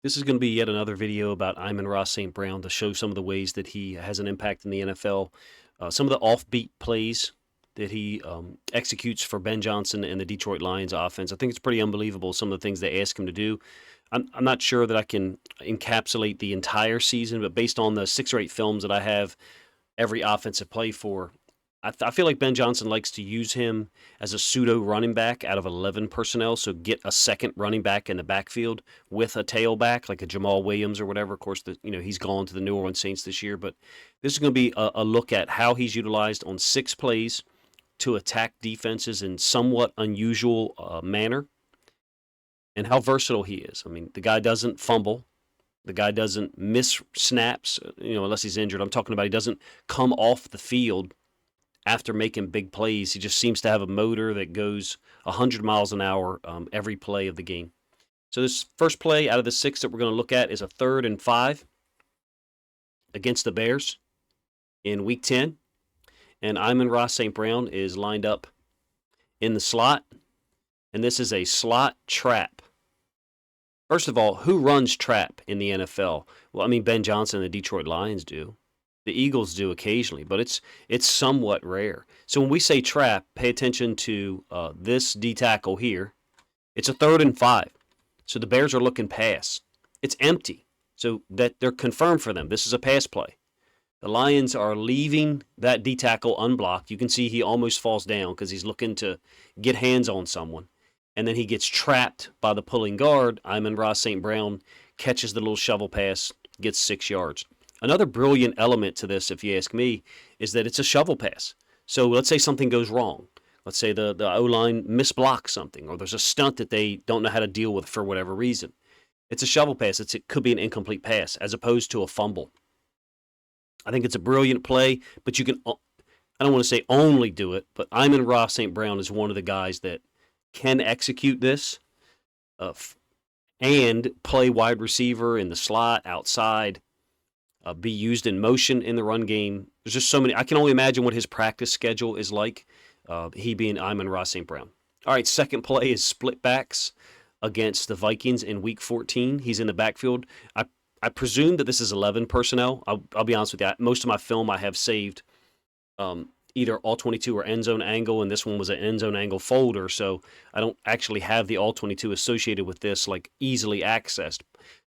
This is going to be yet another video about Amon-Ra St. Brown to show some of the ways that he has an impact in the NFL, some of the offbeat plays that he executes for Ben Johnson and the Detroit Lions offense. I think it's pretty unbelievable some of the things they ask him to do. I'm not sure that I can encapsulate the entire season, but based on the 6 or 8 films that I have every offensive play for, I feel like Ben Johnson likes to use him as a pseudo running back out of 11 personnel, so get a second running back in the backfield with a tailback like a Jamal Williams or whatever. Of course, he's gone to the New Orleans Saints this year, but this is going to be a look at how he's utilized on 6 plays to attack defenses in somewhat unusual manner and how versatile he is. I mean, the guy doesn't fumble. The guy doesn't miss snaps, unless he's injured. I'm talking about he doesn't come off the field after making big plays. He just seems to have a motor that goes 100 miles an hour every play of the game. So this first play out of the 6 that we're going to look at is a 3rd and 5 against the Bears in Week 10. And Amon-Ra St. Brown is lined up in the slot. And this is a slot trap. First of all, who runs trap in the NFL? Well, I mean, Ben Johnson and the Detroit Lions do. The Eagles do occasionally, but it's somewhat rare. So when we say trap, pay attention to this D tackle here. It's a 3rd and 5. So the Bears are looking pass. It's empty. So that they're confirmed for them. This is a pass play. The Lions are leaving that D tackle unblocked. You can see he almost falls down because he's looking to get hands on someone. And then he gets trapped by the pulling guard. Amon-Ra St. Brown catches the little shovel pass, gets 6 yards. Another brilliant element to this, if you ask me, is that it's a shovel pass. So let's say something goes wrong. Let's say the O-line misblocks something, or there's a stunt that they don't know how to deal with for whatever reason. It's a shovel pass. It could be an incomplete pass as opposed to a fumble. I think it's a brilliant play, but you can, I don't want to say only do it, but Amon-Ra St. Brown is one of the guys that can execute this and play wide receiver in the slot, outside, be used in motion in the run game. There's just so many. I can only imagine what his practice schedule is like, he being Amon-Ra St. Brown. All right, second play is split backs against the Vikings in Week 14. He's in the backfield. I presume that this is 11 personnel. I'll be honest with you. Most of my film I have saved either all-22 or end zone angle, and this one was an end zone angle folder, so I don't actually have the all-22 associated with this, like easily accessed.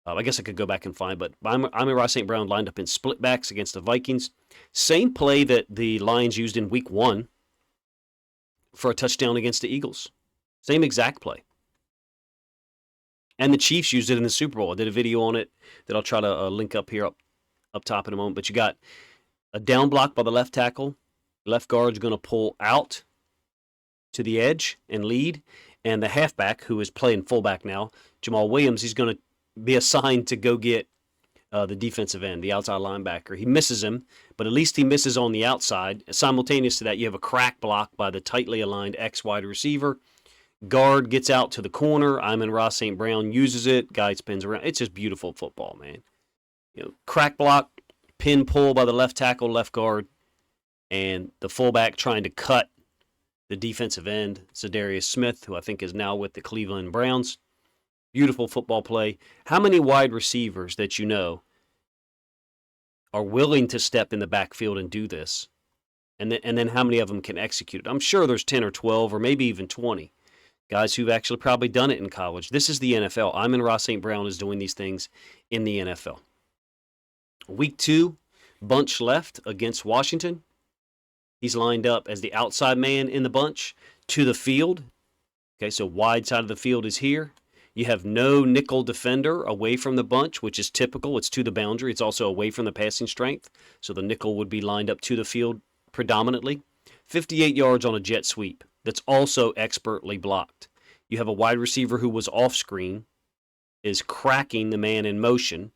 I guess I could go back and find, but Amon-Ra St. Brown lined up in split backs against the Vikings. Same play that the Lions used in Week 1 for a touchdown against the Eagles. Same exact play. And the Chiefs used it in the Super Bowl. I did a video on it that I'll try to link up here up top in a moment. But you got a down block by the left tackle. Left guard's going to pull out to the edge and lead. And the halfback, who is playing fullback now, Jamal Williams, he's going to be assigned to go get the defensive end, the outside linebacker. He misses him, but at least he misses on the outside. Simultaneous to that, you have a crack block by the tightly aligned X-wide receiver. Guard gets out to the corner. Amon-Ra St. Brown uses it. Guy spins around. It's just beautiful football, man. Crack block, pin pull by the left tackle, left guard, and the fullback trying to cut the defensive end, Zadarius Smith, who I think is now with the Cleveland Browns. Beautiful football play. How many wide receivers that you know are willing to step in the backfield and do this? And then how many of them can execute it? I'm sure there's 10 or 12 or maybe even 20 guys who've actually probably done it in college. This is the NFL. Amon-Ra St. Brown is doing these things in the NFL. Week 2, bunch left against Washington. He's lined up as the outside man in the bunch to the field. Okay, so wide side of the field is here. You have no nickel defender away from the bunch, which is typical. It's to the boundary. It's also away from the passing strength. So the nickel would be lined up to the field predominantly. 58 yards on a jet sweep. That's also expertly blocked. You have a wide receiver who was off screen, is cracking the man in motion,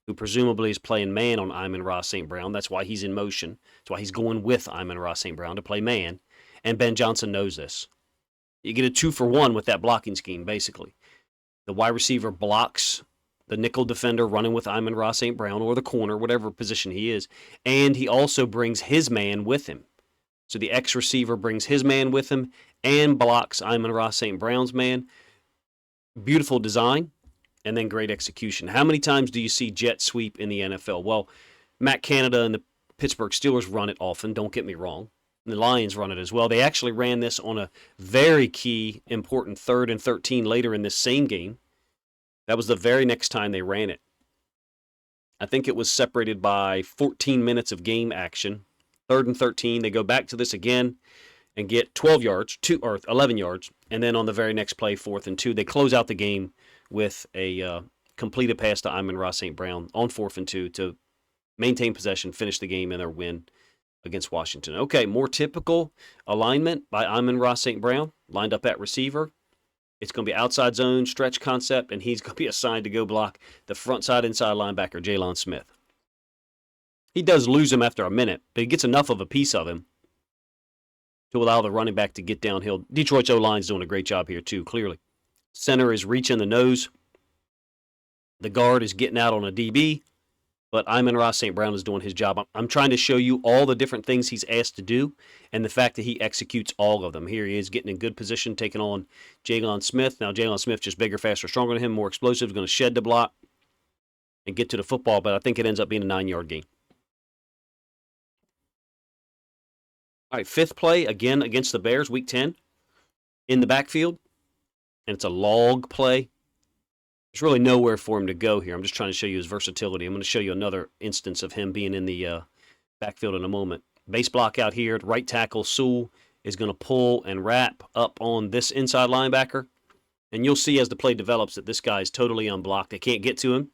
who presumably is playing man on Amon-Ra St. Brown. That's why he's in motion. That's why he's going with Amon-Ra St. Brown to play man. And Ben Johnson knows this. You get a 2-for-1 with that blocking scheme, basically. The wide receiver blocks the nickel defender running with Amon-Ra St. Brown, or the corner, whatever position he is, and he also brings his man with him. So the X-receiver brings his man with him and blocks Amon-Ra St. Brown's man. Beautiful design. and then great execution. How many times do you see jet sweep in the NFL? Well, Matt Canada and the Pittsburgh Steelers run it often, don't get me wrong. The Lions run it as well. They actually ran this on a very key, important 3rd and 13 later in this same game. That was the very next time they ran it. I think it was separated by 14 minutes of game action. 3rd and 13, they go back to this again and get 12 yards, 11 yards, and then on the very next play, 4th and 2, they close out the game with a completed pass to Amon-Ra St. Brown on 4th and 2 to maintain possession, finish the game, and their win against Washington. Okay, more typical alignment by Amon-Ra St. Brown, lined up at receiver. It's going to be outside zone, stretch concept, and he's going to be assigned to go block the front side inside linebacker, Jalen Smith. He does lose him after a minute, but he gets enough of a piece of him to allow the running back to get downhill. Detroit's O-line's doing a great job here too, clearly. Center is reaching the nose. The guard is getting out on a DB, but Amon-Ra St. Brown is doing his job. I'm trying to show you all the different things he's asked to do and the fact that he executes all of them. Here he is getting in good position, taking on Jalen Smith. Now Jalen Smith just bigger, faster, stronger than him, more explosive, going to shed the block and get to the football, but I think it ends up being a 9-yard gain. All right, 5th play, again against the Bears, Week 10, in the backfield, and it's a log play. There's really nowhere for him to go here. I'm just trying to show you his versatility. I'm going to show you another instance of him being in the backfield in a moment. Base block out here. Right tackle Sewell is going to pull and wrap up on this inside linebacker. And you'll see as the play develops that this guy is totally unblocked. They can't get to him.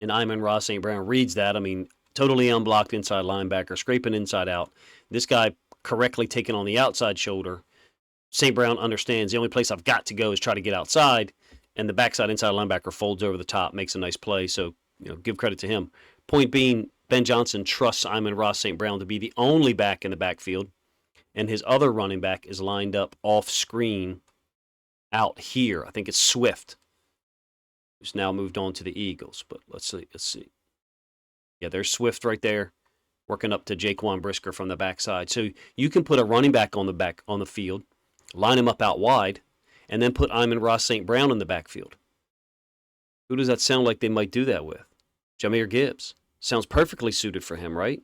And Amon-Ra St. Brown reads that. I mean, totally unblocked inside linebacker, scraping inside out. This guy correctly taken on the outside shoulder. St. Brown understands the only place I've got to go is try to get outside. And the backside inside linebacker folds over the top, makes a nice play. So, give credit to him. Point being, Ben Johnson trusts Amon-Ra St. Brown to be the only back in the backfield. And his other running back is lined up off screen out here. I think it's Swift, who's now moved on to the Eagles. But let's see. Yeah, there's Swift right there, working up to Jaquan Brisker from the backside. So you can put a running back on the field, line him up out wide, and then put Amon-Ra St. Brown in the backfield. Who does that sound like they might do that with? Jahmyr Gibbs. Sounds perfectly suited for him, right?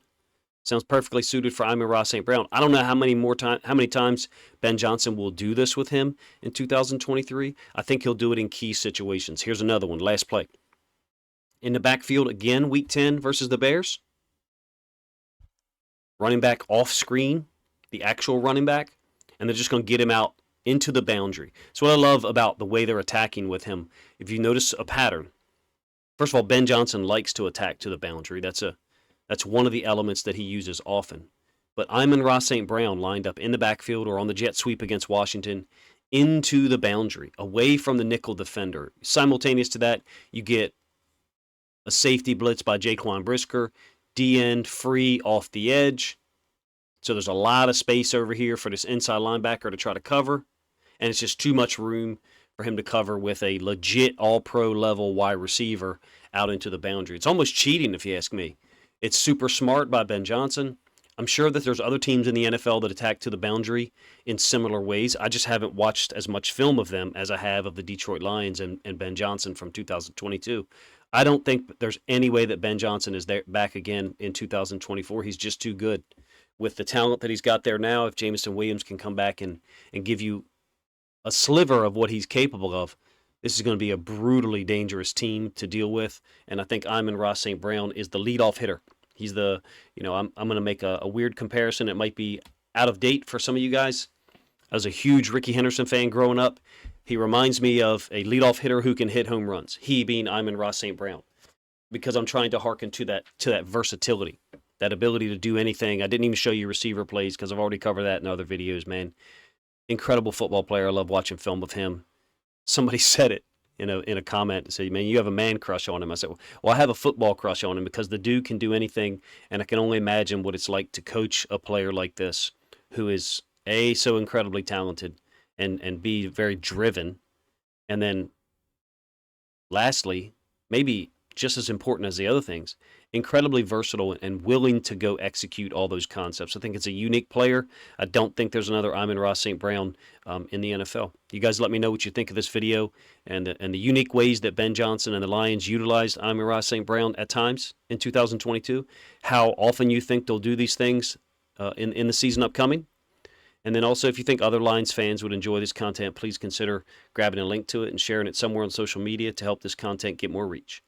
Sounds perfectly suited for Amon-Ra St. Brown. I don't know how many times Ben Johnson will do this with him in 2023. I think he'll do it in key situations. Here's another one, last play. In the backfield again, Week 10 versus the Bears. Running back off screen, the actual running back, and they're just going to get him out into the boundary. So what I love about the way they're attacking with him, if you notice a pattern, first of all, Ben Johnson likes to attack to the boundary. That's one of the elements that he uses often. But Amon-Ra St. Brown lined up in the backfield or on the jet sweep against Washington into the boundary, away from the nickel defender. Simultaneous to that, you get a safety blitz by Jaquan Brisker, D-end free off the edge. So there's a lot of space over here for this inside linebacker to try to cover. And it's just too much room for him to cover with a legit all-pro level wide receiver out into the boundary. It's almost cheating, if you ask me. It's super smart by Ben Johnson. I'm sure that there's other teams in the NFL that attack to the boundary in similar ways. I just haven't watched as much film of them as I have of the Detroit Lions and Ben Johnson from 2022. I don't think there's any way that Ben Johnson is there back again in 2024. He's just too good. With the talent that he's got there now, if Jameson Williams can come back and give you a sliver of what he's capable of, this is going to be a brutally dangerous team to deal with. And I think Amon-Ra St. Brown is the leadoff hitter. He's the, I'm going to make a weird comparison. It might be out of date for some of you guys. I was a huge Ricky Henderson fan growing up. He reminds me of a leadoff hitter who can hit home runs. He being Amon-Ra St. Brown, because I'm trying to hearken to that versatility, that ability to do anything. I didn't even show you receiver plays because I've already covered that in other videos, man. Incredible football player. I love watching film of him. Somebody said it in a comment and said, man, you have a man crush on him. I said, well, I have a football crush on him because the dude can do anything, and I can only imagine what it's like to coach a player like this who is, A, so incredibly talented, and B, very driven, and then lastly, maybe just as important as the other things, incredibly versatile and willing to go execute all those concepts. I think it's a unique player. I don't think there's another Amon-Ra St. Brown in the NFL. You guys let me know what you think of this video and the unique ways that Ben Johnson and the Lions utilized Amon-Ra St. Brown at times in 2022, how often you think they'll do these things in the season upcoming. And then also, if you think other Lions fans would enjoy this content, please consider grabbing a link to it and sharing it somewhere on social media to help this content get more reach.